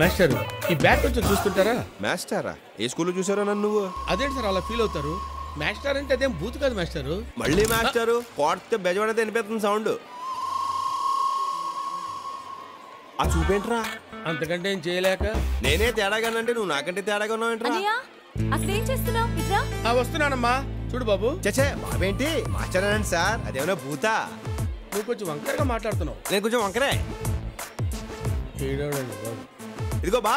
Master ఈ bag కొంచెం చూస్తుంటారా? మాస్టరా? ఏ స్కూల్లో చూసారో నన్ను నువ్వు? అదేంటి సార్ అలా ఫీల్ అవుతారు? మాస్టర్ అంటే అదేం బూత్ కాదు మాస్టర్. మళ్ళీ మాస్టరు కోడితే బెజవాడైతే వినిపిస్తుంది సౌండ్. ఆ చూపేంట్రా? అంతకంటే ఏం చేయలేక నేనే తేడాగానంటే నువ్వు నాకంటే తేడాగా ఉన్నావేంట్రా? అసలేం చేస్తున్నావు? వస్తున్నానమ్మా. చూడు బాబు. చచ్చే బాబేంటి మాస్టర్ అనండి సార్, అదేమన్నా భూతా? నువ్వు కొంచెం వంకరగా మాట్లాడుతున్నావు. నేను కొంచెం వంకరే. ఇదిగో బా,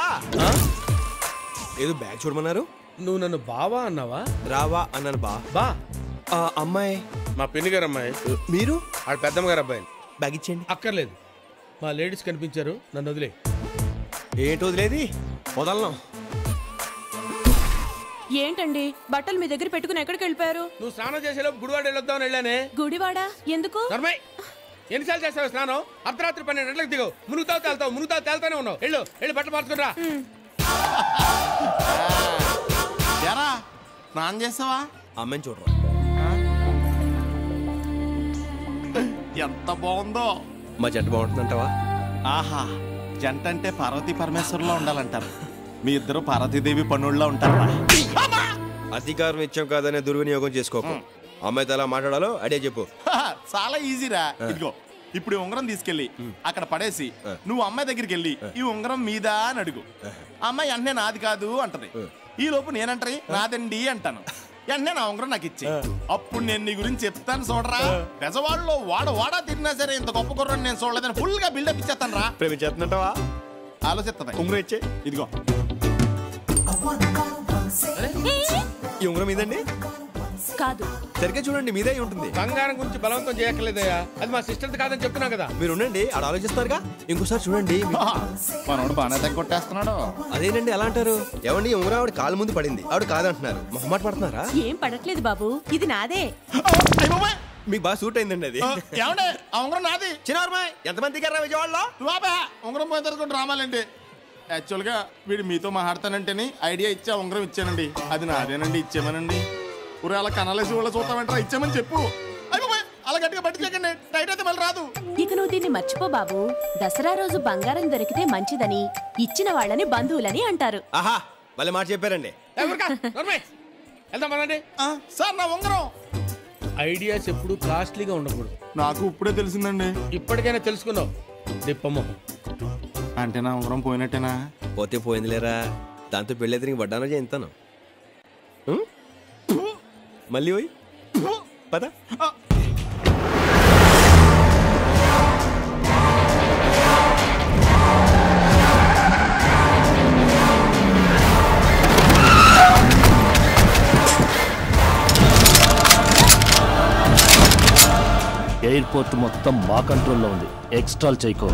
ఏదో బ్యాగ్ చూడమన్నారు. నువ్వు నన్ను బావా అన్నావా? రావా అన్నాను. బా అమ్మాయి మా పిన్ని గారు అమ్మాయి. మీరు? ఆడ పెద్దమ్మ గారు అబ్బాయి. బ్యాగ్ ఇచ్చేయండి. అక్కర్లేదు, మా లేడీస్ కనిపించారు, నన్ను వదిలే. ఏంటి వదిలేది? వదలను. ఏంటండి బట్టలు మీ దగ్గర పెట్టుకుని ఎక్కడికి వెళ్ళిపోయారు? నువ్వు స్నానం చేసేలోపు గుడివాడ వెళ్ళొద్దామని వెళ్ళానే. గుడివాడ ఎందుకు? ఎన్నిసార్లు చేస్తావు స్నానం? అర్ధరాత్రి 12 గంటలకు దిగవు. మునుగుతావు తేల్తానే ఉన్నావు. వెళ్ళి బట్టలు మార్చుకురా. స్నానం చేస్తావా? అమ్మని చూడరా, ఎంత బాగుందో. మా జంట బాగుంటుందంటావా? ఆహా, జంట అంటే పార్వతీ పరమేశ్వరులో ఉండాలంటారు. మీ ఇద్దరు పార్వతీదేవి పన్నుల్లో ఉంటారా? అధికారం ఇచ్చాం కాదనే దుర్వినియోగం చేసుకోకు. అమ్మాయితో ఎలా మాట్లాడాలో అడే చెప్పు. చాలా ఈజీరా. ఇదిగో ఇప్పుడు ఉంగరం తీసుకెళ్ళి అక్కడ పడేసి నువ్వు అమ్మాయి దగ్గరికి వెళ్ళి ఈ ఉంగరం మీద అని అడుగు. అమ్మాయి వెంటనే నాది కాదు అంటది. ఈ లోపు నేనంటది నాదండి అంటాను. వెంటనే నా ఉంగరం నాకు ఇచ్చి అప్పుడు నేను నీ గురించి చెప్తాను చూడరా. పెజవాడలో వాడా తిరిగినా సరే ఇంత గొప్ప కుర్రని నేను చూడలేదని ఫుల్ గా బిల్డప్ ఇచ్చేస్తాను రా. ప్రేమించేస్తుంటావా? ఆలోచిస్తుంది. ఉంగరం ఇచ్చే. ఇదిగో ఈ ఉంగరం మీదండి కాదు. సరిగ్గా చూడండి, మీదే ఉంటుంది. బంగారం గురించి బలవంతం చేయక్కర్లేదయ్యా, అది మా సిస్టర్ కాదని చెప్తున్నా కదా. మీరు ఉండండి, ఆడ ఆలోచిస్తారుగా. ఇంకోసారి చూడండి. మనోడు బాగానే తగ్గొట్టేస్తున్నాడు. అదేనండి అలా అంటారు. ఏమండి ఉంగరం ఆవిడ కాలు ముందు పడింది, ఆవిడ కాదంటున్నారు. మొహమాట పడుతున్నారా? ఏం పడట్లేదు బాబు, ఇది నాదే. మీకు బాగా సూట్ అయిందండి అది. ఏమండి ఆ ఉంగరం నాది. చిన్నమ్మాయి ఎంతమంది దిగారా విజయవాడలో? ఉంగరం పోయిన తర్వాత రామాలండి. యాక్చువల్ గా వీడు మీతో మాట్లాడతానంటేనే ఐడియా ఇచ్చా ఉంగరం ఇచ్చానండి. అది నాదేనండి, ఇచ్చేమనండి. ఊరే అలా కనాలేసి వాళ్ళ చూస్తామంటారా? ఇచ్చామని చెప్పు. అలా గట్టిగా పట్టుకోకండి, టైట్ అయితే మళ్ళీ రాదు. ఇక నువ్వు దీన్ని మర్చిపో బాబు. దసరా రోజు బంగారం దొరికితే మంచిదని, ఇచ్చిన వాళ్ళని బంధువులని అంటారు. ఆహా, మళ్ళీ మాట చెప్పారండి. సార్ నా ఉంగరం. ఐడియాస్ ఎప్పుడు కాస్ట్లీగా ఉండకూడదు. నాకు ఇప్పుడే తెలిసిందండి. ఇప్పటికైనా తెలుసుకున్నావు. దిప్పమ్మ అంటే నా ఉంగరం పోయినట్టేనా? పోతే పోయిందిలేరా, దాంతో పెళ్ళి అయితే వడ్డానో చేయిస్తాను. మళ్ళీ పోయి పద. ఎయిర్పోర్ట్ మొత్తం మా కంట్రోల్లో ఉంది. ఎక్స్ట్రాల్ చేయకో.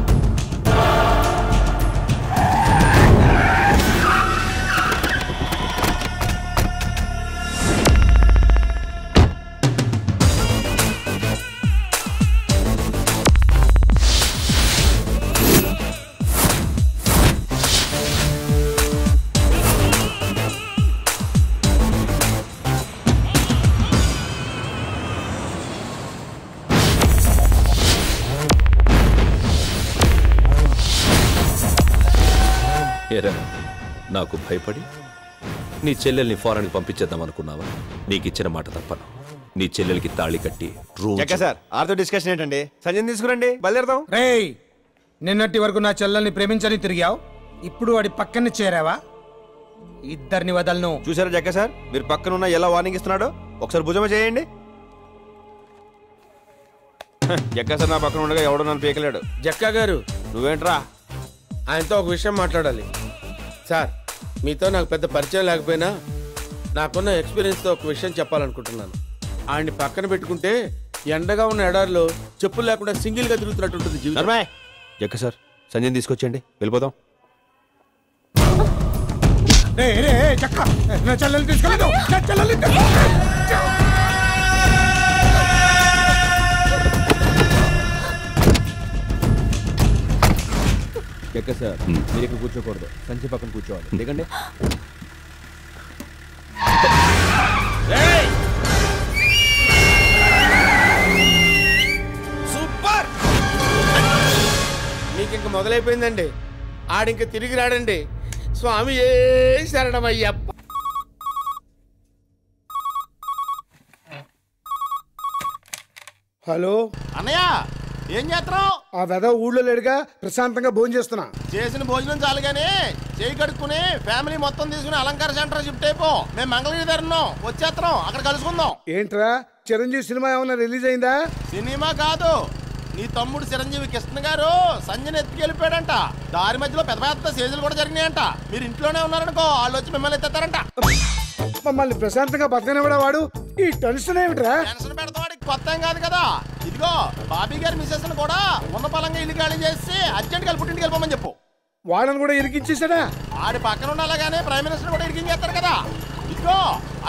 ఏరా, నాకు భయపడి నీ చెల్లెల్ని ఫారెన్కి పంపించేద్దాం అనుకున్నావా? నీకు ఇచ్చిన మాట తప్పను. నీ చెల్లెలకి తాళి కట్టి సార్ ఆర్తో డిస్కషన్ ఏంటండి? సంజయ్ తీసుకురండి, బయలుదేరదాం. రేయ్, నిన్నటి వరకు నా చెల్లెల్ని ప్రేమించని తిరిగావు, ఇప్పుడు వాడి పక్కన చేరావా? ఇద్దరిని వదలను. చూసారా జక్క సార్, మీరు పక్కన ఉన్న ఎలా వార్నింగ్ ఇస్తున్నాడో? ఒకసారి భుజమ చేయండి. జక్క సార్ నా పక్కన ఉండగా ఎవడో నన్ను పీకలేడు. జక్కా గారు, నువ్వేంట్రా? ఆయనతో ఒక విషయం మాట్లాడాలి సార్. మీతో నాకు పెద్ద పరిచయం లేకపోయినా నాకున్న ఎక్స్పీరియన్స్తో ఒక విషయం చెప్పాలనుకుంటున్నాను. ఆయన్ని పక్కన పెట్టుకుంటే ఎండగా ఉన్న ఎడారిలో చెప్పులు లేకుండా సింగిల్గా తిరుగుతున్నట్టుంటుంది జీవితం. జక్క సార్, సంజయ్ తీసుకొచ్చేయండి, వెళ్ళిపోదాం. జక్క సార్, మీరు ఇక్కడ కూర్చోకూడదు, సంజయ్ పక్కన కూర్చోవాలి. ఎందుకంటే మొదలైపోయిందండి. ఆడింక తిరిగి రాడండి. స్వామి ఏ శరణమయ్యప్ప. హలో అన్నయ్య ఏం చేస్తున్నావు? ఆ వెద ఊళ్ళో లేడుగా, ప్రశాంతంగా భోజనం చేస్తున్నా. చేసిన భోజనం చాలు గానీ చేయి కడుక్కుని ఫ్యామిలీ మొత్తం తీసుకుని అలంకార సెంటర్ షిఫ్ట్ అయిపో. మేము మంగళగిరి ధరన్నాం, వచ్చేస్తున్నాం, అక్కడ కలుసుకుందాం. ఏంట్రా చిరంజీవి సినిమా ఏమన్నా రిలీజ్ అయిందా? సినిమా కాదు, నీ తమ్ముడు చిరంజీవి కృష్ణ గారు సంజయ్ ఎత్తుకెళ్ళిపోయాడంట. దారి మధ్యలో పెద్ద పెద్ద సేజులు కూడా జరిగినాయంట. మీరు ఇంట్లోనే ఉన్నారనుకో, వాళ్ళు వచ్చి మిమ్మల్ని ఎత్తారంట. మమ్మల్ని ప్రశాంతంగా బతకనివ్వడా వాడు? ఈ టెన్షన్ ఏమిట్రా? టెన్షన్ పెడతావాడికి కొత్త ఏం కాదు కదా. ఇదిగో బాబీ గారి మిసెస్ కూడా ఉన్న పలంగా ఇల్లు ఖాళీ చేసి అర్జెంట్ గా పుట్టింటికి వెళ్ళిపోమని చెప్పు. వాళ్ళని కూడా ఇరికించేసాడా? ఆడి పక్కన ఉండాలగానే ప్రైమ్ మినిస్టర్ కూడా ఇరికించేస్తారు కదా. ఇదిగో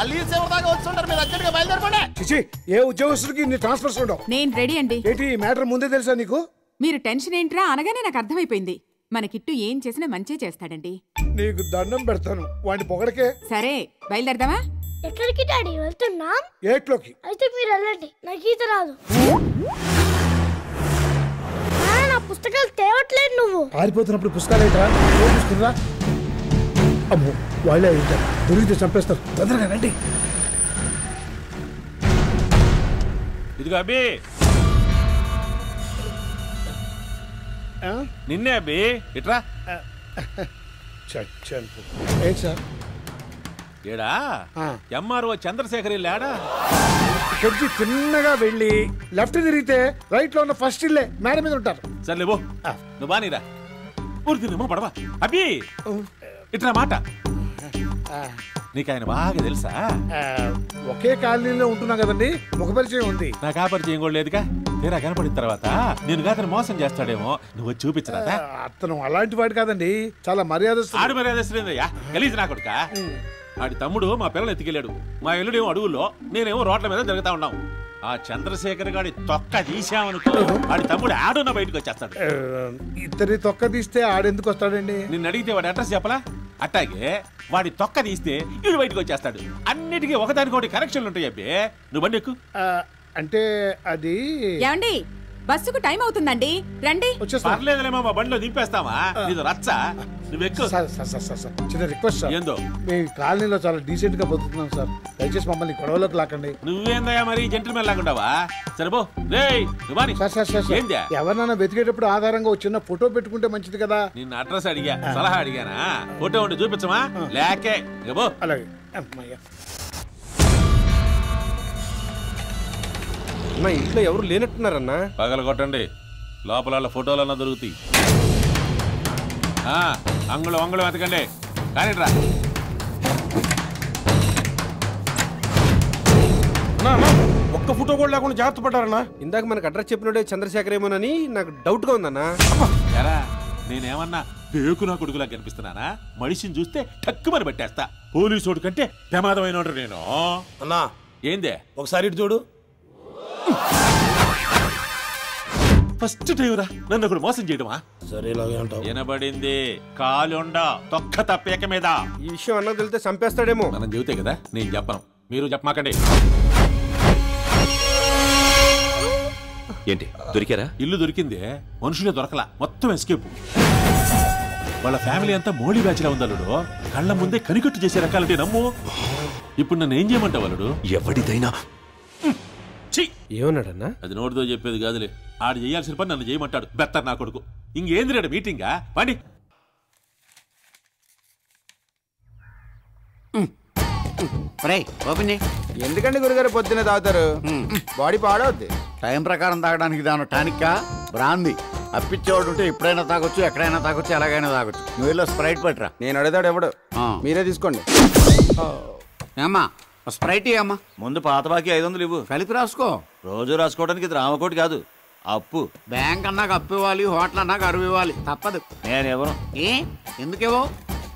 అల్లి సేవ దాకా వచ్చుంటారు, మీరు అర్జెంట్ గా బయలుదేరపండి. చిచి, ఏ ఉద్యోగస్తుడికి ఇన్ని ట్రాన్స్ఫర్స్ ఉండవు. నేను రెడీ అండి. ఏంటి ఈ మ్యాటర్ ముందే తెలుసా నీకు? మీరు టెన్షన్ ఏంట్రా అనగానే నాకు అర్థమైపోయింది. మన కిట్టు ఏం చేసినా మంచి చేస్తాడండి. నీకు దండం పెడతాను, వాడిని పొగడకే. సరే బయలుదేరదామా? ఎక్కడికి డాడీ వెళ్తున్నాం? ఏట్లోకి. అయితే మీరు వెళ్ళండి, నాకు ఈత రాదు. నా పుస్తకాలు తేవట్లేదు నువ్వు. పారిపోతున్నప్పుడు పుస్తకాలు ఏంట్రా? చూస్తున్నా. అమ్మో, వాళ్ళే ఉంటారు, దొరికితే చంపేస్తారు. తొందరగా రండి. ఇదిగో అబ్బి, నిన్నే అబ్బి, ఇట్రా. ఏంటి సార్? ఏడా ఎంఆర్ఓ చంద్రశేఖర్ ఇల్లాడా? కొద్ది తిన్నగా వెళ్ళి లెఫ్ట్ తిరిగితే రైట్ లో ఉన్న ఫస్ట్ ఇల్లే, మేడ మీద ఉంటారు. సర్లే బో, నువ్వు బానీరా. ఊరికిమో పడవా అబ్బి, ఇట్రా మాట. నీకు ఆయన బాగా తెలుసా? ఒకే కాలనీలో ఉంటున్నా కదండి, ముఖ పరిచయం ఉంది. నాకు ఆ పరిచయం కూడా లేదుగా. తీరా కనపడిన తర్వాత నేను అతను మోసం చేస్తాడేమో, నువ్వు చూపించరా? అతను అలాంటి వాడు కాదండి, చాలా మర్యాద. ఆడు మర్యాదయ్యా, గలీజ్ నా కొడుక. ఆడి తమ్ముడు మా పిల్లలు ఎత్తుకెళ్ళాడు. మా ఇల్లుడేమో అడుగుల్లో, నేనేమో రోడ్ల మీద తిరుగుతా ఉన్నాం. ఆ చంద్రశేఖర్ గారి తొక్క తీసామనుకో, ఆడి తమ్ముడు ఆడున్న బయటకు వచ్చేస్తాడు. ఇద్దరి తొక్క తీస్తే ఆడెందుకు వస్తాడండి? నిన్ను అడిగితే వాడి అడ్రస్ చెప్పలా? అట్టాగే వాడి తొక్క తీస్తే వీడు బయటకు వచ్చేస్తాడు. అన్నిటికీ ఒకదానికొకటి కనెక్షన్లు ఉంటాయి. అబ్బే నువ్వు బండి ఎక్కు. అంటే అది ఏమండి, బస్సుకు టైం అవుతుందండి, రండి. పర్లేదులేమో, మా బండిలో దింపేస్తావా? ఇది రచ్చ, నువ్వు ఎక్కు. చిన్న రిక్వెస్ట్ సార్. ఏందో? మేము కాలనీలో చాలా డీసెంట్ గా బతుకుతున్నాం సార్, దయచేసి మమ్మల్ని గొడవలోకి లాకండి. నువ్వేందయ్యా మరి జెంటిల్మెన్ లాగుంటావా? సరేబో రేయ్ నువ్వు ఎవరినైనా వెతికేటప్పుడు ఆధారంగా చిన్న ఫోటో పెట్టుకుంటే మంచిది కదా. నిన్న అడ్రస్ అడిగా, సలహా అడిగానా? ఫోటో ఉండి చూపించమా? లేకే ఇగో. అలాగే అమ్మయ్య. మా ఇంట్లో ఎవరు లేనట్టున్నారన్నా. పగల కొట్టండి, లోపల ఫోటోలన్నా దొరుకుతాయి. అంగుళం అంగుళం వెతకండి, కానీ రా. ఒక్క ఫోటో కూడా లేకుండా జాగ్రత్త పడ్డారన్నా. ఇందాక మనకు అడ్రస్ చెప్పినోడే చంద్రశేఖర్ ఏమోనని నాకు డౌట్ గా ఉందన్నా. ఎరా నేనేమన్నా పేకు నా కొడుకులా కనిపిస్తున్నానా? మనిషిని చూస్తే టక్కుమని పట్టేస్తా. పోలీసోడు కంటే ప్రమాదమైన నేను. అన్నా ఏందే? ఒకసారి ఇటు చూడు. ఫస్ట్ టైంరా నన్ను ఒకడు మోసం చేయడమా? సరే ఇలాగే అంటావు. వినబడింది, కాలుండ తొక్క తప్పేక మీద. ఈ విషయం అన్నకు తెలితే చంపేస్తాడేమో. మనం చెబితే కదా, నేను చెప్పను, మీరు చెప్పమాకండి. ఏంటి దొరికారా? ఇల్లు దొరికింది, మనుషులే దొరకలా, మొత్తం ఎస్కేప్. వాళ్ళ ఫ్యామిలీ అంతా మోడీ బ్యాచ్ లా ఉందల్లుడు. కళ్ళ ముందే కనికట్టు చేసే రకాలంటే నమ్ము. ఇప్పుడు నన్ను ఏం చేయమంటావు అల్లుడు? ఎవడిదైనా ఏమన్నాడన్నా? అది నోటితో చెప్పేది కాదులే. ఆడు చేయాల్సిన పని నన్ను చేయమంటాడు. బెత్తర్ నా కొడుకు. ఇంకేంది రేడు మీటింగా? పండి. ఎందుకండి గురుగారు పొద్దున్నే తాగుతారు? బాడీ పాడవుద్ది. టైం ప్రకారం తాగడానికి దాని టానిక్కా బ్రాంది. అప్పిచ్చేవాడు ఉంటే ఎప్పుడైనా తాగొచ్చు, ఎక్కడైనా తాగొచ్చు, ఎలాగైనా తాగొచ్చు. నువ్వు వెళ్ళి స్ప్రైట్ పట్టరా. నేను అడుగుతాడు ఎవడు, మీరే తీసుకోండి. ఏమ్మా స్ప్రైట్ అమ్మా. ముందు పాత బాకీ 500 ఇవ్వు. కలిపి రాసుకో. రోజు రాసుకోవడానికి ఇది రామకోటి కాదు, అప్పు. బ్యాంక్ అన్నాక అప్పు ఇవ్వాలి, హోటల్ అన్నాక అరువు ఇవ్వాలి, తప్పదు. నేనెవరు? ఎందుకేవో?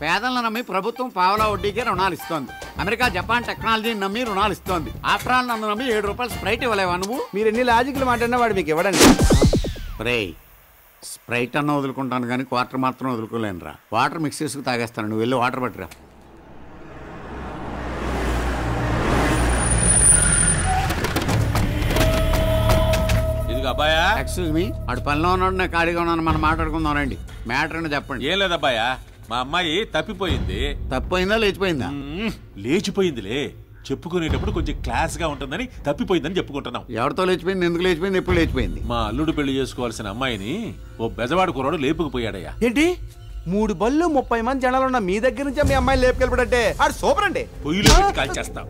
పేదలను నమ్మి ప్రభుత్వం పావలా వడ్డీకే రుణాలు ఇస్తోంది. అమెరికా జపాన్ టెక్నాలజీని నమ్మి రుణాలు ఇస్తోంది. ఆఫ్టర్ ఆల్ నన్ను నమ్మి 7 రూపాయలు స్ప్రైట్ ఇవ్వలేవా నువ్వు? మీరు ఎన్ని లాజిక్లు మాట్లాడినా వాడు మీకు ఇవ్వడండి. రే స్ప్రైట్ అన్న వదులుకుంటాను కానీ క్వార్టర్ మాత్రం వదులుకోలేనురా. వాటర్ మిక్స్ చేసుకు తాగేస్తాను. నువ్వు వెళ్ళి వాటర్ పట్టురా. ఇదిగో అబ్బాయా. ఎక్స్క్యూజ్ మీ, అటు పనిలో ఉన్నాడు, నేను ఖాళీగా ఉన్నాను, మనం మాట్లాడుకుందాం రండి. మ్యాటర్ అని చెప్పండి. ఏం లేదబ్బాయా, మా అమ్మాయి తప్పిపోయింది. తప్పిపోయిందా లేచిపోయిందా? లేచిపోయిందిలే. చెప్పుకునేటప్పుడు కొంచెం క్లాస్ గా ఉంటుందని తప్పిపోయిందని చెప్పుకుంటున్నాం. ఎవరితో లేచిపోయింది, ఎందుకు లేచిపోయింది, ఎప్పుడు లేచిపోయింది? మా అల్లుడు పెళ్లి చేసుకోవాల్సిన అమ్మాయిని ఓ బెజవాడు కుర్రాడు లేపుకుపోయాడయ్యా. ఏంటి 3 బళ్ళు 30 మంది జనాలు ఉన్న మీ దగ్గర నుంచి మీ అమ్మాయిని లేపుకెళ్ళిపడంటే ఆడు సూపర్ అండి. పొయ్యిలో పెట్టి కాల్చేస్తాం.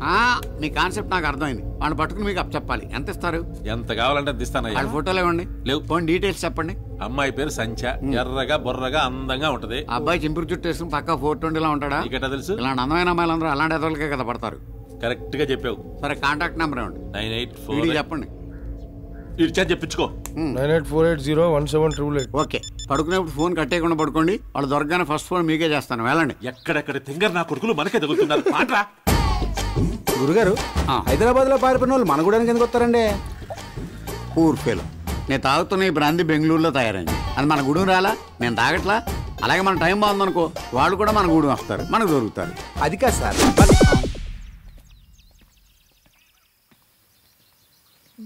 మీ కాన్సెప్ట్ నాకు అర్థమైంది. వాళ్ళు పట్టుకుని మీకు చెప్పాలి. ఎంత ఇస్తారు? ఎంత కావాలంటే ఇస్తానయ్యా. వాళ్ళ ఫోటోలు ఇవ్వండి. లేవు. పోనీ డీటెయిల్స్ చెప్పండి. అమ్మాయి పేరు సంచ, ఎర్రగా బొర్రగా అందంగా ఉంటది. అబ్బాయి చింపురు చుట్టూ వేసుకుని పక్క 420 ఉంటాడా? నీకెట్టా తెలుసు? ఇలాంటి అందమైన అమ్మాయిలందరూ అలాంటి ఎదలకే కదా పడతారు. కరెక్ట్ గా చెప్పావు. సరే కాంటాక్ట్ నెంబర్ ఇవ్వండి. 984 చెప్పండి. ఇచ్చా చెప్పించుకో. 9848017888. ఓకే, పడుకునేప్పుడు ఫోన్ కట్టేయకుండా పడుకోండి. వాళ్ళు దొరకగానే ఫస్ట్ ఫోన్ మీకే చేస్తాను, వెళ్ళండి. ఎక్కడెక్కడ తింగర్ నా కొడుకులు మనకే తగులుతున్నారు. మాట్రా గురుగారు, హైదరాబాద్ లో పారిపోయిన వాళ్ళు మన గూడానికి ఎందుకు వస్తారండి? ఊర్ఫేలో నేను తాగుతున్న ఈ బ్రాంతి బెంగళూరులో తయారైంది. అది మన గూడెం రాలా, నేను తాగట్లా. అలాగే మన టైం బాగుందనుకో, వాళ్ళు కూడా మన గూడెం వస్తారు, మనకు దొరుకుతారు. అది కాదు సార్.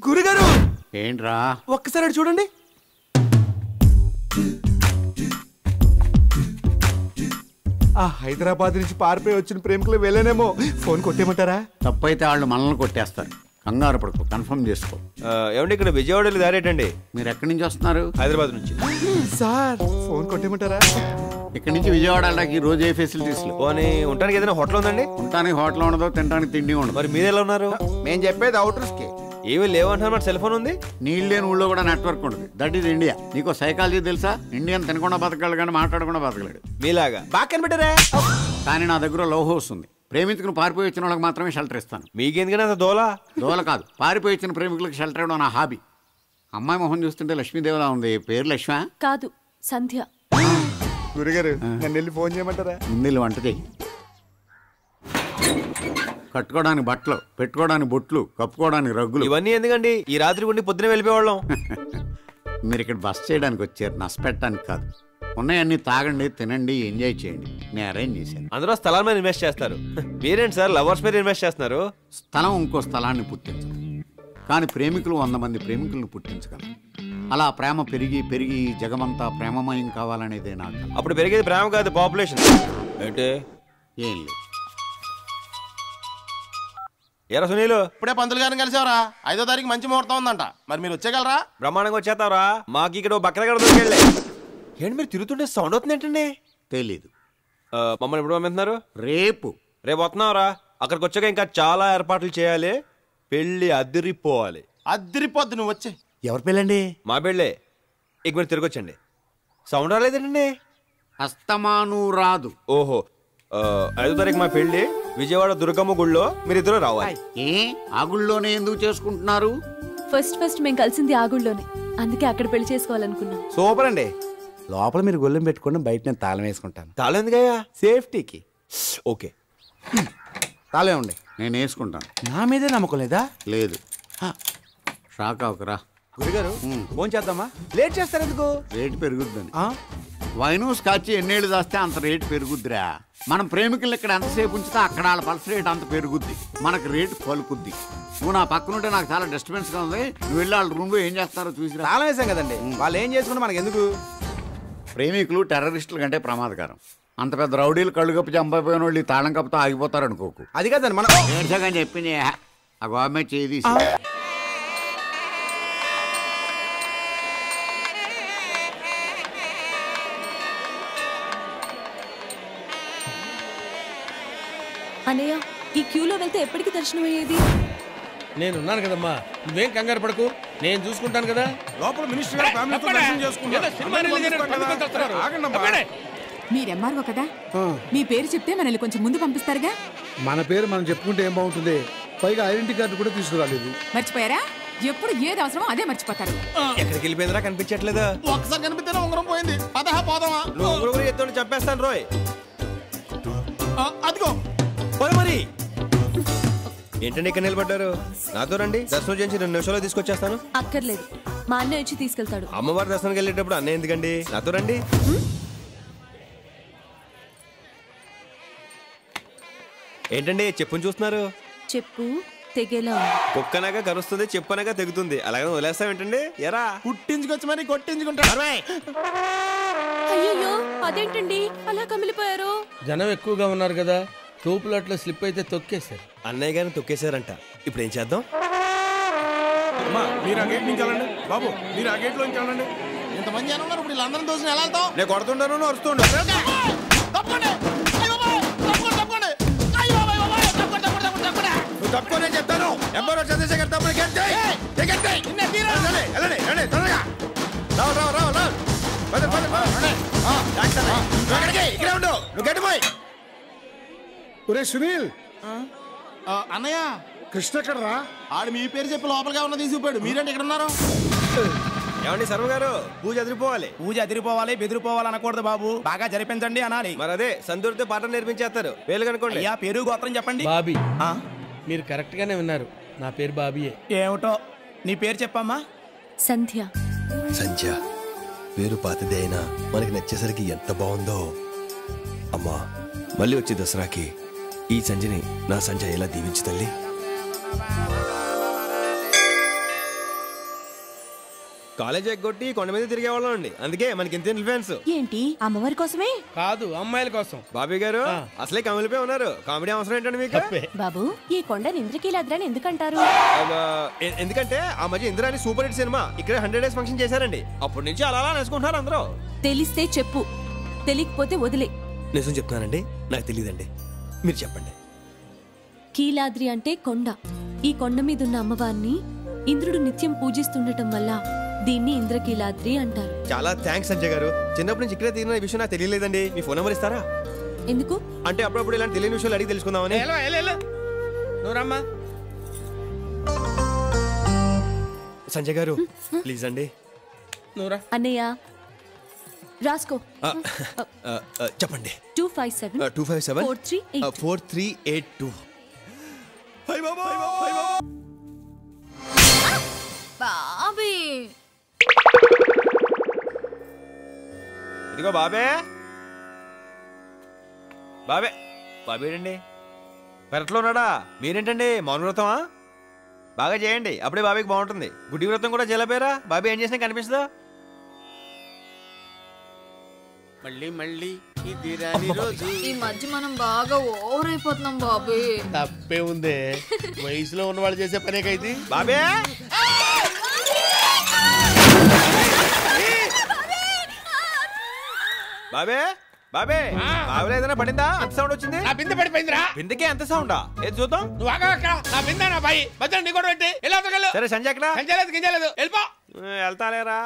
గురుగారు ఏంట్రా? ఒక్కసారి అటు చూడండి. ఆ హైదరాబాద్ నుంచి పారిపోయి వచ్చిన ప్రేమికులు వెళ్ళేనేమో. ఫోన్ కొట్టేయమంటారా? తప్పైతే వాళ్ళు మనల్ని కొట్టేస్తారు. కంగారు పడుకో, కన్ఫర్మ్ చేసుకో. ఏమండి ఇక్కడ విజయవాడలో దారేటండి. మీరు ఎక్కడి నుంచి వస్తున్నారు? హైదరాబాద్ నుంచి. సార్ ఫోన్ కొట్టేయమంటారా? ఇక్కడ నుంచి విజయవాడ వెళ్ళడానికి రోజు ఏ ఫెసిలిటీస్ పోనీ ఉండడానికి ఏదైనా హోటల్ ఉందండి? ఉండడానికి హోటల్ ఉండదు, తినడానికి తిండి ఉండదు. మరి మీరు ఎలా ఉన్నారు? మేము చెప్పేది అవుటర్స్ కి. ఏమీ లేవంటున్నారు, మరి సెల్ ఫోన్ ఉంది. నీళ్ళు లేని ఊళ్ళో కూడా నెట్వర్క్ ఉంటుంది. That is India. నీకు సైకాలజీ తెలుసా? ఇండియన్ తినకుండా బతకగలడు కానీ మాట్లాడకుండా బతకలేడు. మీలాగా బాగా కనిపెట్టారా? కానీ నా దగ్గర లవ్ హౌస్ ఉంది. ప్రేమికుని పారిపోయి వచ్చిన వాళ్ళకి మాత్రమే షెల్టర్ ఇస్తాను. మీకెందుకని అంత దోల కాదు, పారిపోయి వచ్చిన ప్రేమికులకు షెల్టర్ ఇవ్వడం నా హాబీ. అమ్మాయి మొహం చూస్తుంటే లక్ష్మీదేవిలా ఉంది. పేరు లక్ష్మ కాదు, సంధ్య. గురుగారు నన్ను వెళ్ళి ఫోన్ చేయమంటారా? ముందు వంట చేయి. కట్టుకోవడానికి బట్టలు, పెట్టుకోవడానికి బొట్లు, కప్పుకోవడానికి రగ్గులు. ఇవన్నీ ఎందుకండి? ఈ రాత్రి ఉండి పొద్దున వెళ్ళిపోవాళ్ళం. మీరు ఇక్కడ బస్ చేయడానికి వచ్చారు, నష్టపెట్టడానికి కాదు. ఉన్నాయన్నీ తాగండి, తినండి, ఎంజాయ్ చేయండి. నేను అరేంజ్ చేశాను. అందరూ స్థలాల మీద ఇన్వెస్ట్ చేస్తారు. మీరేంటి సార్ లవర్స్ మీద ఇన్వెస్ట్ చేస్తున్నారు? స్థలం ఇంకో స్థలాన్ని పుట్టించదు, కానీ ప్రేమికులు 100 మంది ప్రేమికులను పుట్టించగలరు. అలా ప్రేమ పెరిగి పెరిగి జగమంతా ప్రేమమయం కావాలనేదే నాకు. అప్పుడు పెరిగేది ప్రేమ కాదు, పాపులేషన్. ఏంటి? ఏం లేదు. ఏరా సునీలు, ఇప్పుడే పంతులు గారిని కలిసేవరా? 5వ తారీఖు మంచి ముహూర్తం ఉందంట. మరి మీరు వచ్చేయగలరా? బ్రహ్మాండంగా వచ్చేస్తావరా? మాకు ఇక్కడ బక్కర దొరికెళ్ళే. ఏంటి మీరు తిరుగుతుంటే సౌండ్ అవుతుంది ఏంటండి? తెలీదు. మమ్మల్ని ఎప్పుడు పంపిస్తున్నారు? రేపు వస్తున్నావురా? అక్కడికి వచ్చాక ఇంకా చాలా ఏర్పాట్లు చేయాలి. పెళ్లి అదిరిపోవాలి. అదిరిపోద్దు, నువ్వు వచ్చే. ఎవరి పెళ్ళండి? మా పెళ్ళే. ఇక మీరు తిరిగి వచ్చండి. సౌండ్ రాలేదండి. అస్తమాను రాదు. ఓహో, 5వ తారీఖు మా పెళ్లి విజయవాడ దుర్గమ్మ గుళ్ళో, మీరిద్దరూ రావాలి. ఆ గుళ్ళోనే ఎందుకు చేసుకుంటున్నారు? ఫస్ట్ మేము కలిసింది ఆ గుళ్ళోనే, అందుకే అక్కడ పెళ్లి చేసుకోవాలనుకున్నాం. సూపర్ అండి. లోపల మీరు గొల్లెం పెట్టుకోండి, బయట నేను తాళం వేసుకుంటాను. తాళం ఎందుకయ్యా? సేఫ్టీకి. ఓకే, తాళం ఇవ్వండి. నేను వేసుకుంటాను. నా మీదే నమ్మకం లేదా? లేదు. షాక్ అవకరా. గురుగారు ఫోన్ చేద్దామా? లేట్ చేస్తారు ఎందుకు? రేటు పెరుగుద్దని. వైను స్కాచ్ ఎన్నేళ్ళు దాస్తే అంత రేటు పెరుగుద్దిరా. మనం ప్రేమికులు ఇక్కడ ఎంతసేపు ఉంచితే అక్కడ వాళ్ళ పల్స్ రేట్ అంత పెరుగుద్ది, మనకు రేటు పలుకుద్ది. నువ్వు నా పక్కనుంటే నాకు చాలా డిస్టర్బెన్స్ గా ఉంది. నువ్వు వెళ్ళి వాళ్ళ రూమ్ లో ఏం చేస్తారో చూసి. తాళం వేసాం కదండి, వాళ్ళు ఏం చేసుకుంటే మనకు ఎందుకు? ప్రేమికులు టెర్రరిస్టుల కంటే ప్రమాదకరం. అంత పెద్ద రౌడీలు కళ్ళు కప్పు చంపైపోయిన వాళ్ళు ఈ తాళం కప్పుతో ఆగిపోతారు అనుకోకు. అది కాదండి, మనం ఏడ్చాకని చెప్పింది ఆ గవర్నమెంట్ చేది. అన్నయ్య, ఈ క్యూలో వెళ్తే ఎప్పటికి దర్శనం అయ్యేది? నేనున్నాను కదమ్మా, నువ్వేం కంగారు పడకు, నేను చూసుకుంటాను కదా. లోపల మినిస్టర్ గారు ఫ్యామిలీతో దర్శనం చేసుకుంటారు. మీరు ఎంఆర్ఓ కదా, మీ పేరు చెప్తే మనల్ని కొంచెం ముందు పంపిస్తారుగా. మన పేరు మనం చెప్పుకుంటే ఏం బాగుంటుంది? పైగా ఐడెంటిటీ కార్డు కూడా తీసుకురాలేదు. మర్చిపోయారా? ఎప్పుడు ఏది అవసరమో అదే మర్చిపోతారు. ఎక్కడికి వెళ్ళిపోయిందిరా? కనిపించట్లేదా? ఒకసారి కనిపిస్తేనే ఉంగరం పోయింది. పదహా పోదామా? ఉంగరం ఎత్తుని చంపేస్తాను రోయ్. అదిగో మరి ఏంటండి ఇక్కడ నిలబడ్డారు? నాతో రండి, దర్శనం చేసి 2 నిమిషాల్లో తీసుకొచ్చేస్తాను. అక్కర్లేదు, మా అన్నయ్య వచ్చి తీసుకెళ్తాడు. అమ్మవారి దర్శనానికి వెళ్ళేటప్పుడు అన్నయ్య ఎందుకండి? నాతో రండి. ఏంటండి చెప్పుని చూస్తున్నారు? చెప్పు తెగేలా ఉంది. కుక్కనగా కరుస్తుంది, చెప్పనగా తెగుతుంది. అలాగే వదిలేస్తావేంటండి? ఎరా పుట్టించుకొచ్చి మరి కొట్టించుకుంటారు. అయ్యో అదేంటండి అలా కమిలిపోయారు? జనం ఎక్కువగా ఉన్నారు కదా, తోపులట్లో స్లిప్ అయితే తొక్కేశారు. అన్నయ్య గారిని తొక్కేశారంట. ఇప్పుడు ఏం చేద్దాం? అమ్మా మీరు ఆ గేట్ నుంచి వెళ్ళండి. బాబు మీరు ఆ గేట్ లోంచి వెళ్ళండి. ఇంతమంది జనం ఉన్నారు, ఇప్పుడు వీళ్ళందరం దోషం ఎలా వెళ్తాం? నేను కొడుతుంటాను, అరుస్తుండు. నువ్వు తప్పుకోనే చెప్తాను. ఎంబరో చంద్రశేఖర్ తమ్ముడు ఒరే సునీల్, అన్నయ్య కృష్ణ ఎక్కడరా? ఆడు మీ పేరు చెప్పి లోపలిగా ఉన్న తీసుకుపోయాడు. మీరేంటి ఇక్కడ ఉన్నారు? ఏమండి శర్మ గారు, పూజ అదిరిపోవాలి. పూజ అదిరిపోవాలి, బెదిరిపోవాలి అనకూడదు బాబు. బాగా జరిపించండి అనాలి. మరి అదే సందూరితో పాఠం నేర్పించేస్తారు. పేర్లు కనుకోండి. అయ్యా పేరు గోత్రం చెప్పండి. బాబీ. మీరు కరెక్ట్ గానే విన్నారు, నా పేరు బాబీయే. ఏమిటో నీ పేరు చెప్పమ్మా. సంధ్య. సంధ్య పేరు పాతదే అయినా మనకి నచ్చేసరికి ఎంత బాగుందో. అమ్మా మళ్ళీ వచ్చే దసరాకి ఈ సంధ్యని నా సంధ్య ఎలా దీవించు తల్లి. కాలేజ్ ఎగ్గొట్టి కొండ మీద తిరిగేవాళ్ళం అండి, అందుకే మనకి ఇంత ఇన్ఫ్లుయెన్స్. ఏంటి అమ్మవారి కోసమే? కాదు, అమ్మాయిల కోసం. బాబీ గారు అసలే కమిలిపోయి ఉన్నారు. కామెడీ అవసరం ఏంటండి మీకు? బాబు ఈ కొండని ఇంద్రకీలాద్రని ఎందుకంటారు? ఎందుకంటే ఆ మధ్య ఇంద్రాని సూపర్ హిట్ సినిమా ఇక్కడ 100 days ఫంక్షన్ చేశారండి. అప్పటి నుంచి అలా అలా నేర్చుకుంటున్నారు అందరూ. తెలిస్తే చెప్పు, తెలియకపోతే వదిలే. నిజం చెప్తున్నానండి, నాకు తెలియదండి, మీరు చెప్పండి. కీలాద్రి అంటే కొండ. ఈ కొండ మీద ఉన్న అమ్మవారిని ఇంద్రుడు నిత్యం పూజిస్తుండటం వల్ల దీన్ని ఇంద్రకీలాద్రి అంటారు. చాలా థ్యాంక్స్ సంజయ్ గారు. చిన్నప్పటి నుంచి ఇక్కడే తిరిగిన విషయం నాకు తెలియలేదండి. మీ ఫోన్ నెంబర్ ఇస్తారా? ఎందుకు అంటే అప్పుడప్పుడు ఇలాంటి తెలియని విషయాలు అడిగి తెలుసుకుందామని. నువ్వమ్మా సంజయ్ గారు ప్లీజ్ అండి. అన్నయ్య రాసుకో. చెప్పండి. 257 4382. బాబీ ఇదిగో బాబే. బాబే బాబేడండి పెరట్లో ఉన్నాడా? మీరేంటండి మౌన వ్రతమా? బాగా చేయండి, అప్పుడే బాబీకి బాగుంటుంది. గుడ్డి వ్రతం కూడా చేయలేపోయారా? బాబీ ఏం చేసినా కనిపిస్తుందా? మళ్ళీ ఈ మధ్య మనం బాగా ఓవర్ అయిపోతున్నాం బాబీ. తప్పే ఉందే, వయసులో ఉన్న వాళ్ళు చేసే పనే కైతే. బాబే బాబే బాబే బాబులో ఏదైనా పడిందా? అంత సౌండ్ వచ్చింది. నా బిందె పడిపోయిందిరా. బిందెకే అంత సౌండా? ఏది చూద్దాం. నువ్వు ఆగా నా బిందె నా బాయి మధ్యలో నీ కూడా పెట్టి ఎలా అవతగలవు? సరే సంజయ్ ఎక్కడ? సంజయలేదు గింజలేదు, వెళ్ళిపో. వెళ్తాలేరా?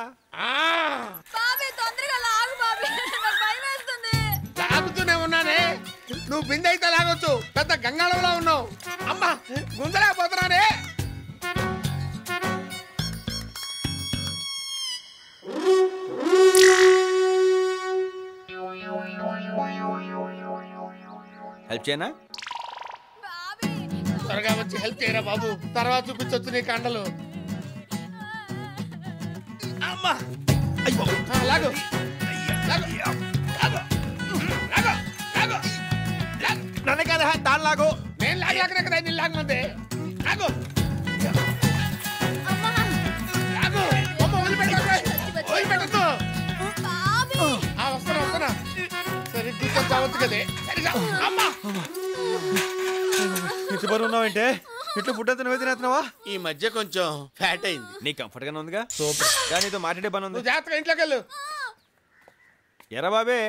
లాగుతూనే ఉన్నానే. నువ్వు బిందె అయితే లాగొచ్చు, పెద్ద గంగాళంలో ఉన్నావు. అమ్మా గుంజలేకపోతున్నానే. హెల్ప్ చేయనా? త్వరగా వచ్చి హెల్ప్ చేయరా బాబు, తర్వాత చూపించొచ్చు నీ కండలు. అమ్మా లాగు నన్ను కదా తాను లాగు. నేను లాగలేకనే కదా నేను లాగమంది. లాగు లాగు, బొమ్మ వదిలిపెట్టద్దు. వస్తున్నా సరిగ్గా చావచ్చు కదే. సరిగా అమ్మా ఇంటి బరువు ఉన్నావంటే ఇట్లా ఫుడ్ అంతా నువ్వే తినేస్తున్నావా? ఈ మధ్య కొంచెం ఫ్యాట్ అయింది. నీ కంఫర్ట్ గానే ఉందిగా? సూపర్. కానీ నీతో మాట్లాడే పని ఉంది. జాగ్రత్తగా ఇంట్లోకి వెళ్ళు. ఎరా బాబే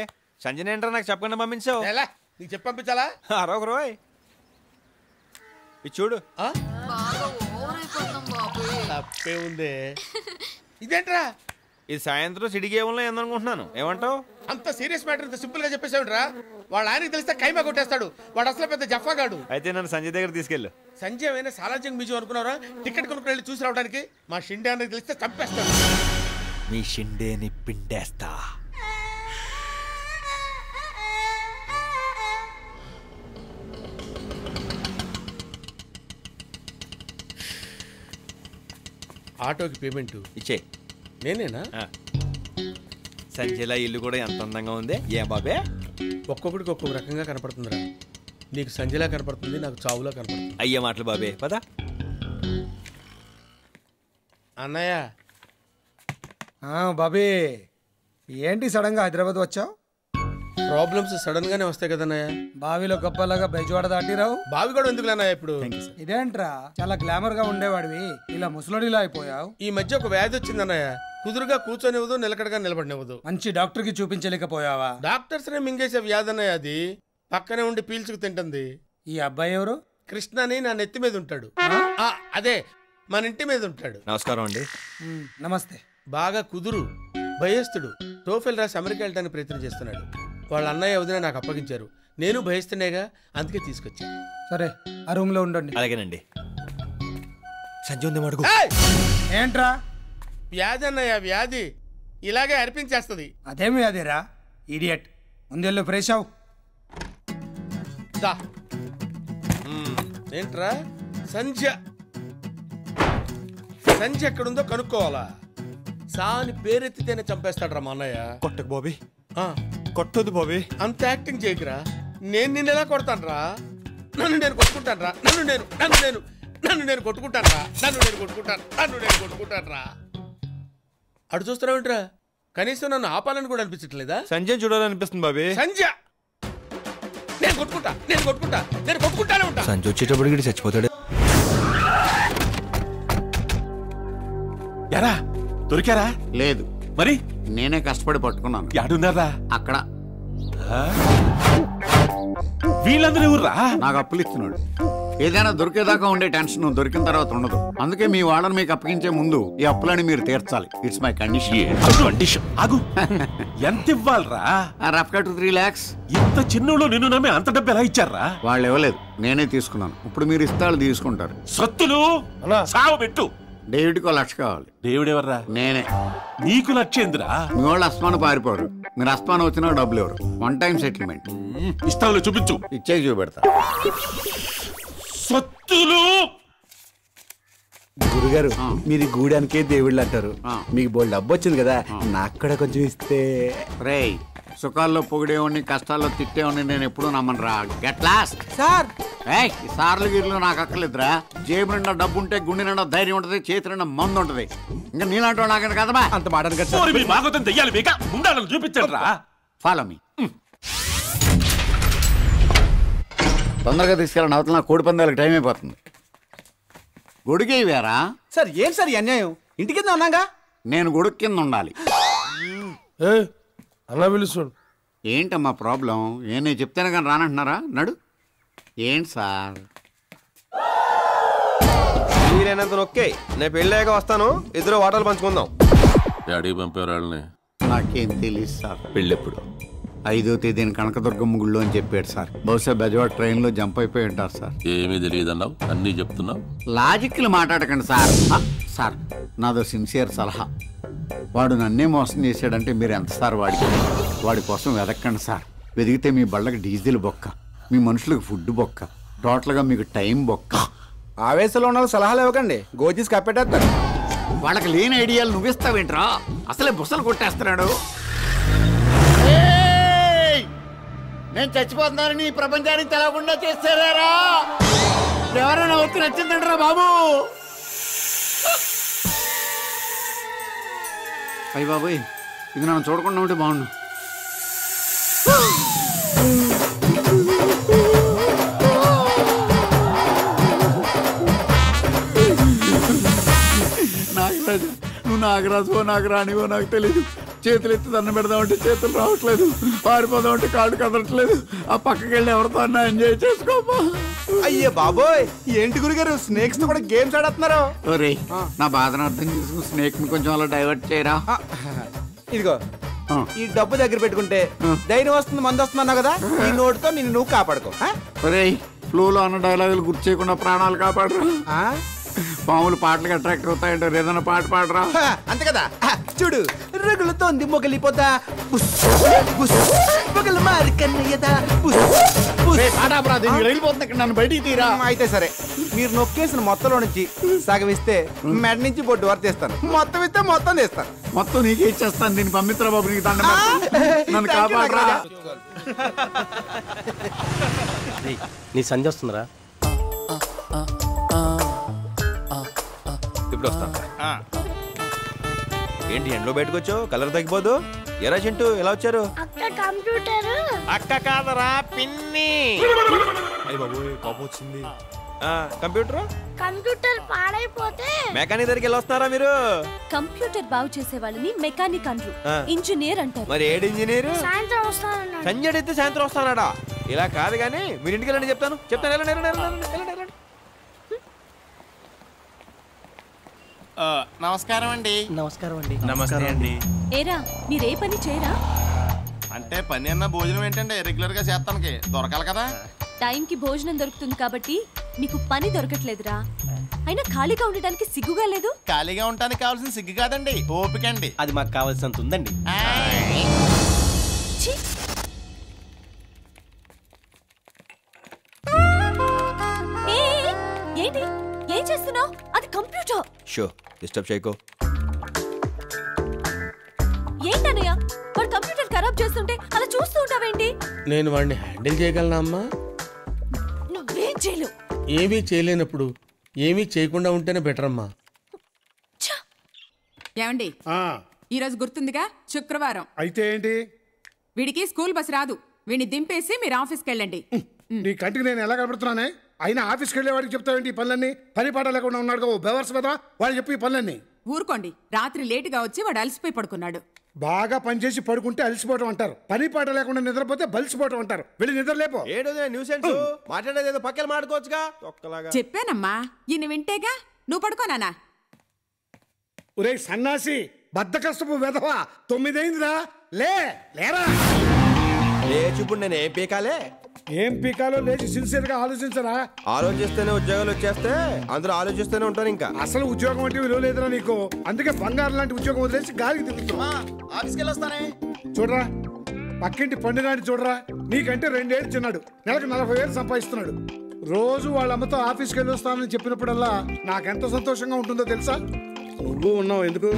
సంజయ్ ఏంట్రా నాకు చెప్పకుండా పంపించావు? ఎలా నీకు చెప్పి పంపించాలా? అరొక రోయ్ ఇది చూడు. తప్పే ఉంది. ఇదేంట్రా? ఇది సాయంత్రం సిటీ గేమ్లో ఏందనుకుంటున్నాను. ఏమంటావు? అంత సీరియస్ మ్యాటర్ ఇంత సింపుల్ గా చెప్పేసాడురా. వాళ్ళ ఆయనకి తెలిస్తే కైమా కొట్టేస్తాడు. వాడు అసలు పెద్ద జఫాగాడు. అయితే నన్ను సంజయ్ దగ్గర తీసుకెళ్ళు. సంజయ్ అయినా సాలార్జంగ్ మ్యూజియం అనుకున్నారా? టికెట్ కొనుక్కుని వెళ్ళి చూసి రావడానికి. మా షిండే అన్నది తెలిస్తే చంపేస్తాడు. నీ షిండేని పిండేస్తా. ఆటోకి పేమెంట్ ఇచ్చే. నేనేనా? సంజయ్లా ఇల్లు కూడా ఎంత అందంగా ఉంది. ఏ బాబే ఒక్కొక్కడికి ఒక్కొక్క రకంగా కనపడుతుందిరా. నీకు సంజయ్లా కనపడుతుంది, నాకు చావులా కనపడుతుంది. అయ్యే మాటలు బాబే పద. అన్నయ్య. బాబీ ఏంటి సడన్ గా హైదరాబాద్ వచ్చావు? ప్రాబ్లమ్స్ సడన్ గానే వస్తాయి కదన్నయ్య. బావిలో గొప్పలాగా బెజవాడ దాటిరావు. బావి కూడా ఎందుకు అన్నయ్య ఇప్పుడు? ఇదేంట్రా చాలా గ్లామర్ గా ఉండేవాడివి, ఇలా ముసలోడిలా అయిపోయావు. ఈ మధ్య ఒక వ్యాధి వచ్చిందన్నయ్య. కుదురుగా కూర్చొనివ్వదు, నిలకడగా నిలబడినివ్వదు. మంచి డాక్టర్ కి చూపించలేకపోయావా? డాక్టర్స్ నే మింగేసే వ్యాధి అన్నయ్య అది. పక్కనే ఉండి పీల్చుకు తింటుంది. ఈ అబ్బాయి ఎవరు? కృష్ణ అని నా నెత్తి మీద ఉంటాడు. అదే మన ఇంటి మీద ఉంటాడు. నమస్కారం అండి. నమస్తే. బాగా కుదురు, భయస్తుడు. టోఫెల్ రాసి అమెరికా వెళ్ళడానికి ప్రయత్నం చేస్తున్నాడు. వాళ్ళ అన్నయ్య వదిన నాకు అప్పగించారు. నేను భయస్తునేగా, అందుకే తీసుకొచ్చా. సరే ఆ రూమ్ లో ఉండండి. అలాగేనండి. సంజయ్ ఉంది అడుగు. ఏంట్రా? వ్యాధి అన్నయ్య, వ్యాధి ఇలాగే అర్పించేస్తుంది. అదేమి వ్యాధిరా ఇడియట్? ముందెళ్ళు ఫ్రెష్ అవు. ఏంట్రా? సంధ్య సంధ్య ఎక్కడుందో కనుక్కోవాలా? సాని పేరెత్తితేనే చంపేస్తాడ్రా మా అన్నయ్య. కొట్టకు బాబీ, కొట్టదు బాబీ. అంత యాక్టింగ్ చేయకురా. నేను నిన్ను ఎలా కొడతానురా? నన్ను నేను కొట్టుకుంటాను రా. నన్ను నేను కొట్టుకుంటాను రా. అటు చూస్తున్నావేంట్రా? కనీసం నన్ను ఆపాలని కూడా అనిపించట్లేదా? సంజయ్ చూడాలనిపిస్తుంది బాబీ. సంధ్య నేను కొట్టుకుంటానే ఉంటా. సంజయ్ వచ్చేటప్పుడు చచ్చిపోతాడు. ఎరా దొరికారా? లేదు. మరి నేనే కష్టపడి పట్టుకున్నాను. యాడున్నారా? అక్కడ. వీళ్ళందరూ ఎవర్రా? నాకు అప్పులు ఇస్తున్నాడు. ఏదైనా దొరికేదాకా ఉండే టెన్షన్ దొరికిన తర్వాత ఉండదు. అందుకే మీ వాళ్ళని మీకు అప్పగించే ముందు ఈ అప్పులని మీరు తీర్చాలి. It's my condition. ఆగు. ఎంత ఇవ్వాలరా? Rough cut 3 lakhs. ఇంత చిన్నలో నిన్ను నమ్మి అంత డబ్బు ఎలా ఇచ్చారా? వాళ్ళు ఇవ్వలేదు, నేనే తీసుకున్నాను. ఇప్పుడు మీరు ఇస్తాళ్ళు తీసుకుంటారు. సత్తులు సాగు పెట్టు. డేవిడ్కి 1 లక్ష కావాలి. డేవిడ్ ఎవర్రా? నేనే. నీకు లక్షేంద్రా? మీ వాళ్ళు అస్మాను పారిపోరు. మీరు అస్మానం వచ్చినా డబ్బులు ఎవరు. 1 time సెటిల్మెంట్. ఇస్తాను, చూపించు. ఇచ్చే చూపెడతా. సత్తులు గురుగారు, మీరు గూడానికే దేవుళ్ళు అంటారు. మీకు బోల్ డబ్బు వచ్చింది కదా, నాకు కూడా కొంచెం ఇస్తే. రేయ్, సుఖాల్లో పొగిడేవాడిని, కష్టాల్లో తిట్టేవాడిని నేను ఎప్పుడూ నమ్మనురా. Get lost. సార్ ఈ సార్లు గిర్లు నాకు అక్కర్లేదురా. జేబు నిండా డబ్బు ఉంటే గుండె నిండా ధైర్యం ఉంటది, చేతి నిండా మందు ఉంటది. ఇంకా నీలాంటి నాకంటే కదమా అంత మాట చూపించరా. Follow me. తొందరగా తీసుకెళ్ళండి, అవతల నా కోడి పందాలకు టైం అయిపోతుంది. గొడుగే వేరా? సార్ ఏం సార్ ఈ అన్యాయం? ఇంటి కింద ఉన్నాగా. నేను గొడుగు కింద ఉండాలి. అలా పిలుస్తాడు. ఏంటమ్మా ప్రాబ్లం? నేను చెప్తాను కానీ రానంటున్నారా? నడు. ఏంటి సార్? మీరేనంత నొక్కే. నేను పెళ్ళాక వస్తాను, ఇద్దరు వాటలు పంచుకుందాం. డాడీ పంపేవాళ్ళని నాకేం తెలియదు సార్. పెళ్ళెప్పుడు? 5వ తేదీన కనకదుర్గమ్మ గుళ్ళో అని చెప్పాడు సార్. బహుశా బెజవాడ ట్రైన్లో జంప్ అయిపోయి ఉంటారు సార్. ఏమీ తెలియదన్నావు, అన్నీ చెప్తున్నావు. లాజిక్లు మాట్లాడకండి సార్. సార్, నాదో సిన్సియర్ సలహా. వాడు నన్నే మోసం చేశాడంటే మీరు ఎంత సార్ వాడి కోసం వెదక్కండి సార్. వెదిగితే మీ బళ్ళకి డీజిల్ బొక్క, మీ మనుషులకు ఫుడ్ బొక్క, టోటల్గా మీకు టైం బొక్క. ఆవేశంలో ఉన్న సలహాలు ఇవ్వకండి, గోజీస్ కప్పెట్టేస్తారు. వాళ్ళకి లేని ఐడియాలు నువ్విస్తావేంట్రా? అసలే బుసలు కొట్టేస్తున్నాడు. నేను చచ్చిపోతున్నానని ఈ ప్రపంచానికి తెలవకుండా చేస్తారా? ఎవరైనా వచ్చి నచ్చిందంటారా బాబు? అయ్య బాబోయ్, ఇది నన్ను చూడకుండా ఉంటే బాగుండు. నాగరాజు, నువ్వు నాగరాజువో నాకు రానివో నాకు తెలీదు. చేతులు ఎత్తి దండం పెడదామంటే చేతులు రావట్లేదు, పారిపోదామంటే కాళ్ళు కదలట్లేదు. ఆ పక్కకి వెళ్ళి ఎవరితో అన్నా ఎంజాయ్ చేసుకోమా. అయ్యే బాబోయ్, ఏంటి గురుగారు స్నేక్స్ తో కూడా గేమ్స్ ఆడుతున్నారు? ఒరే, నా బాధను అర్థం చేసుకుని స్నేక్ ని కొంచెం అలా డైవర్ట్ చేయరా. ఇదిగో ఈ డబ్బు దగ్గర పెట్టుకుంటే ధైర్యం వస్తుంది, మంది వస్తున్నావు కదా. ఈ నోటుతో నిన్ను నువ్వు కాపాడుకో. ఒరే, ఫ్లోలో అన్న డైలాగులు గుర్తు చేయకుండా ప్రాణాలు కాపాడరా. పాములు పాటలకు అట్రాక్ట్ అవుతాయంటారు, ఏదైనా పాట పాడరా. అంతే కదా. చూడు, రగులుతోంది మొగలిపోతా, మొగలు మారి కన్నయ్యదా. నన్ను బయటికి తీరా. అయితే సరే, మీరు నొక్కేసిన మొత్తంలో నుంచి సగం ఇస్తే మెడ నుంచి బొడ్డు వరకు తీస్తాను, మొత్తం ఇస్తే మొత్తం తీస్తాను. మొత్తం నీకే ఇచ్చేస్తాను. దీన్ని పంపిస్తారా బాబు? నీకు దండం పెడతాను. నన్ను కాపాడరా. నీ సంజయ్ వస్తుందిరా. ఇప్పుడు వస్తాను. ఏంటి ఎండలో బయటకొచ్చావు? కలర్ తగ్గిపోదు. ఎరా చింటూ ఎలా వచ్చారు? అక్క కంప్యూటర్ అక్క కాదరా పిన్ని. అయ్య బాబోయ్ కోపం వచ్చింది. కంప్యూటర్ కంప్యూటర్ పాడైపోతే మెకానిక్ దగ్గరికి వెళ్ళి వస్తున్నారా మీరు? కంప్యూటర్ బాగు చేసే వాళ్ళని మెకానిక్ అనరు, ఇంజనీర్ అంటారు. మరి ఏడు ఇంజనీర్? సాయంత్రం వస్తానన్నాడు. సంజయ్ అయితే సాయంత్రం వస్తానాడా? ఇలా కాదు కానీ మీరు ఇంటికి వెళ్ళండి చెప్తాను. నమస్కారం అండి. నమస్కారం అండి. నమస్తే అండి. ఏరా మీరే పని చేయరా? అంటే పని అన్న భోజనం ఏంటంటే రెగ్యులర్ గా చేస్తానికి దొరకాలి కదా. టైంకి భోజనం దొరుకుతుంది కాబట్టి మీకు పని దొరకట్లేదురా. అయినా ఖాళీగా ఉండడానికి సిగ్గుగా లేదు? ఖాళీగా ఉండడానికి కావాల్సిన సిగ్గు కాదండి, ఓపిక అండి. అది మాకు కావాల్సినంత ఉందండి. ఏంటి ఏం చేస్తున్నావు? అది కంప్యూటర్. Show disturb చేయకో. ఏంటన్నయ్య వాడు కంప్యూటర్ ఖరాబ్ చేస్తుంటే అలా చూస్తూ ఉంటావేంటి? నేను వాడిని హ్యాండిల్ చేయగలనా అమ్మా? నువ్వేం చేయలేవు. ఏమీ చేయలేనప్పుడు ఏమీ చేయకుండా ఉంటేనే బెటర్ అమ్మా. ఏమండి ఈరోజు గుర్తుందిగా శుక్రవారం. అయితే ఏంటి? వీడికి స్కూల్ బస్ రాదు. వీడిని దింపేసి మీరు ఆఫీస్కి వెళ్ళండి. నీ కంటికి నేను ఎలా కనబడుతున్నానే? అయినా ఆఫీస్కి వెళ్ళే వాడికి చెప్తావేంటి ఈ పనులన్నీ? పని పాట లేకుండా ఉన్నాడు బెవర్స్ కదా వాడు చెప్పి ఈ పనులన్నీ. ఊరుకోండి, రాత్రి లేటుగా వచ్చి వాడు అలసిపోయి పడుకున్నాడు. బాగా పనిచేసి పడుకుంటే అలసిపోవటం అంటారు, పని పాట లేకుండా నిద్రపోతే బలిసిపోవటం అంటారు. వెళ్ళి నిద్ర లేపో. మాట్లాడేది పక్కన మాట్లాడుకోవచ్చుగా. చెప్పానమ్మా, ఈయన వింటేగా. నువ్వు పడుకోనానా? ఒరే సన్నాసి బద్దకస్తపు వెధవా, 9 అయిందిరా. లేరా లేచిప్పుడు నేను ఏం పీకాలే? ఏం పీకాలో లేచి సిన్సియర్ గా ఆలోచించరా? ఆలోచిస్తేనే ఉద్యోగాలు వచ్చేస్తే అందరూ ఆలోచిస్తూనే ఉంటారు. ఇంకా అసలు ఉద్యోగం అంటే విలువ లేదురా నీకు. అందుకే బంగారం లాంటి ఉద్యోగం వదిలేసి గాలికి తిరుగుతున్నా. ఆఫీస్కి వెళ్ళొస్తానే. చూడరా పక్కింటి పండుగాని చూడరా, నీకంటే 2 ఏళ్ళు చిన్నాడు, నెలకు 40,000 సంపాదిస్తున్నాడు. రోజు వాళ్ళ అమ్మతో ఆఫీస్కి వెళ్ళి వస్తానని చెప్పినప్పుడల్లా నాకెంత సంతోషంగా ఉంటుందో తెలుసా? నువ్వు ఉన్నావు ఎందుకు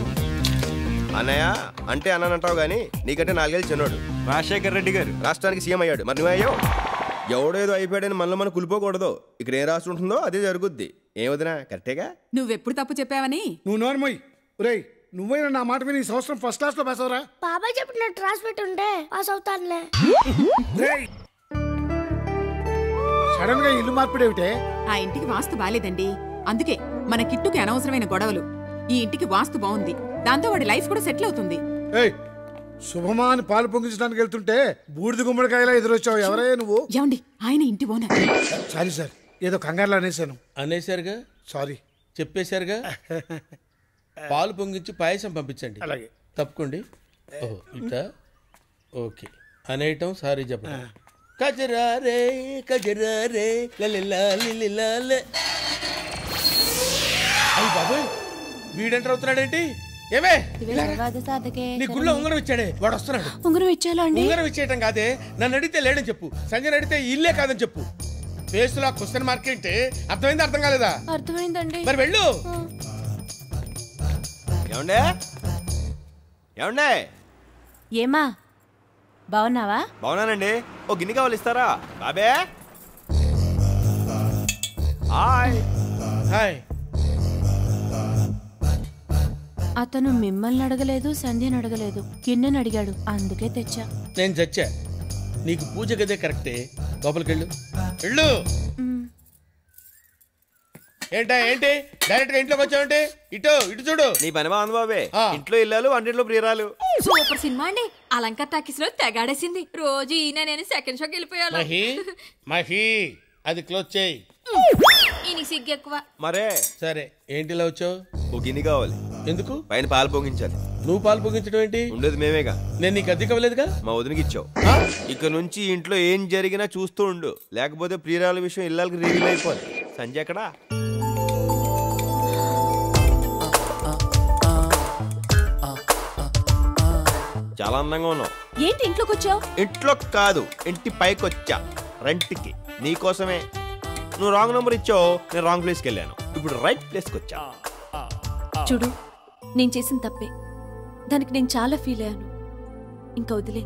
అన్నయ్య అంటే అన్నానంటావు గానీ నీకంటే 4 ఏళ్ళు చిన్నోడు. రాజశేఖర్ రెడ్డి గారు రాష్ట్రానికి సీఎం అయ్యాడు, మరి నువ్వయ్యావు. ఎవడేదో అయిపోయాడని మనలో మనం కులిపోకూడదు. ఇక్కడ ఏ రాష్ట్రం ఉంటుందో అదే జరుగుద్ది. ఏమవుతున్నా కరెక్టేగా? నువ్వెప్పుడు తప్పు చెప్పావని. నువ్వు నోర్మోయ్. ఒరేయ్ నువ్వైనా నా మాట విని ఈ సంవత్సరం ఫస్ట్ క్లాస్ లో పాస్ అవరా? బాబాయ్ చెప్పినట్టు రాసి పెట్టుంటే పాస్ అవుతానులే. సడన్ గా ఇల్లు మార్పిడేమిటే? ఆ ఇంటికి వాస్తు బాలేదండి, అందుకే మన కిట్టుకి అనవసరమైన గొడవలు. ఈ ఇంటికి వాస్తు బాగుంది, దాంతో వాడి లైఫ్ కూడా సెటిల్ అవుతుంది. శుభమా అని పాలు పొంగించడానికి వెళ్తుంటే బూడిద గుమ్మడికాయలా ఎదురొచ్చావు. ఎవరయ్యా నువ్వు? ఏమండి ఆయన ఇంటి ఓనర్. సారీ సార్, ఏదో కంగారులో అనేసాను. అనేసారుగా, సారీ చెప్పేశారుగా. పాలు పొంగించి పాయసం పంపించండి. అలాగే. తప్పుకోండి. ఓహో ఇట్టా, ఓకే అనేయటం సారీ చెప్పండి. కజరారే కజరారే లలిలాలిలాలే. అయ్యి బాబోయ్, వీడెంటర్ అవుతున్నాడేంటి? ఏమే నీ గుళ్ళో ఉంగరం ఇచ్చాడే వాడు వస్తున్నాడు. ఉంగరం ఇచ్చాలో అండి? ఉంగరం ఇచ్చేయటం కాదే, నన్ను అడిగితే లేడని చెప్పు. సంజయ్ అడిగితే ఇల్లే కాదని చెప్పు. ఫేస్ లో క్వశ్చన్ మార్క్ ఏంటి? అర్థమైంది అర్థం కాలేదా? అర్థమైందండి. మరి వెళ్ళు. ఏమండే ఏమండే ఏమా బాగున్నావా? బాగున్నానండి. ఓ గిన్నె కావాలి, ఇస్తారా? బాబే హాయ్. హాయ్. అతను మిమ్మల్ని అడగలేదు, సంధ్యని అడగలేదు, గిన్నెని అడిగాడు, అందుకే తెచ్చా. నేను చచ్చా. నీకు పూజ గదే కరెక్టే. లోపలికెళ్ళు వెళ్ళు. ఏంటి డైరెక్ట్ గా ఇంట్లోకి వచ్చావంటే? ఇటు ఇటు చూడు. నీ పని బాగుంది బాబే. ఇంట్లో ఇల్లాలు, వంటింట్లో ప్రియురాలు. సూపర్ సినిమా అండి. అలంకార్ టాకీస్ లో తెగాడేసింది. రోజు ఈయన నేను సెకండ్ షోకి వెళ్ళిపోయాను. మహి అది క్లోజ్ చేయి. ఈయన సిగ్గు ఎక్కువ. మరే సరే ఏంటిలా వచ్చావు? ఓ గిన్నె కావాలి. ఎందుకు? పైన పాలు పొంగించాలి. నువ్వు పాలు పొంగించడం ఏంటి? ఉండేది మేమేగా. నేను నీకు అద్దె ఇవ్వలేదుగా. మా వదినకి ఇచ్చావు. ఇక నుంచి ఇంట్లో ఏం జరిగినా చూస్తూ ఉండు, లేకపోతే ప్రియురాల విషయం ఇళ్ళకి రివీల్ అయిపోద్ది. సంజయ్ ఎక్కడా? చాలా అందంగా ఉన్నావు. ఏంటి ఇంట్లోకి వచ్చావు? ఇంట్లో కాదు, ఇంటి పైకి వచ్చా రెంట్కి. నీకోసమే. నువ్వు రాంగ్ నెంబర్ ఇచ్చావు, నేను రాంగ్ ప్లేస్కి వెళ్ళాను. ఇప్పుడు రైట్ ప్లేస్కి వచ్చా. చూడు, నేను చేసిన తప్పే, దానికి నేను చాలా ఫీల్ అయ్యాను. ఇంకా వదిలే.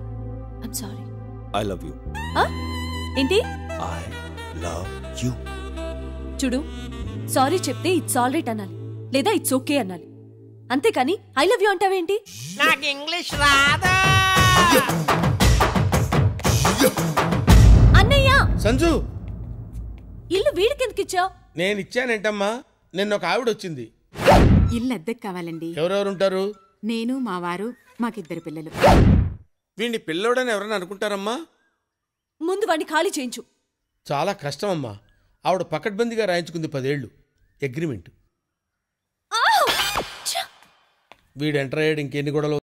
I'm sorry. I love you. ఏంటి? I love you. చూడు, సారీ చెప్తే ఇట్స్ ఆల్ రైట్ అనాలి, లేదా ఇట్స్ ఓకే అనాలి. అంతేకాని ఐ లవ్ యూ అంటావేంటి? నాకు ఇంగ్లీష్ రాదా? అన్నయ్య సంజు, ఇల్లు వీడికెందుకు ఇచ్చావు? నేను ఇచ్చానేంటమ్మా, నిన్న ఒక ఆవిడ వచ్చింది. ఇల్లు అద్దెకు కావాలండి. ఎవరెవరుంటారు? నేను, మా వారు, మాకిద్దరు పిల్లలు. వీడిని పిల్లోడని ఎవరన్నా అనుకుంటారమ్మా? ముందు వాడిని ఖాళీ చేయించు. చాలా కష్టం అమ్మా. ఆవిడ పకడ్బందీగా రాయించుకుంది 10 ఏళ్ళు అగ్రిమెంట్. వీడు ఎంటర్ అయ్యాడు, ఇంకెన్ని గొడవలు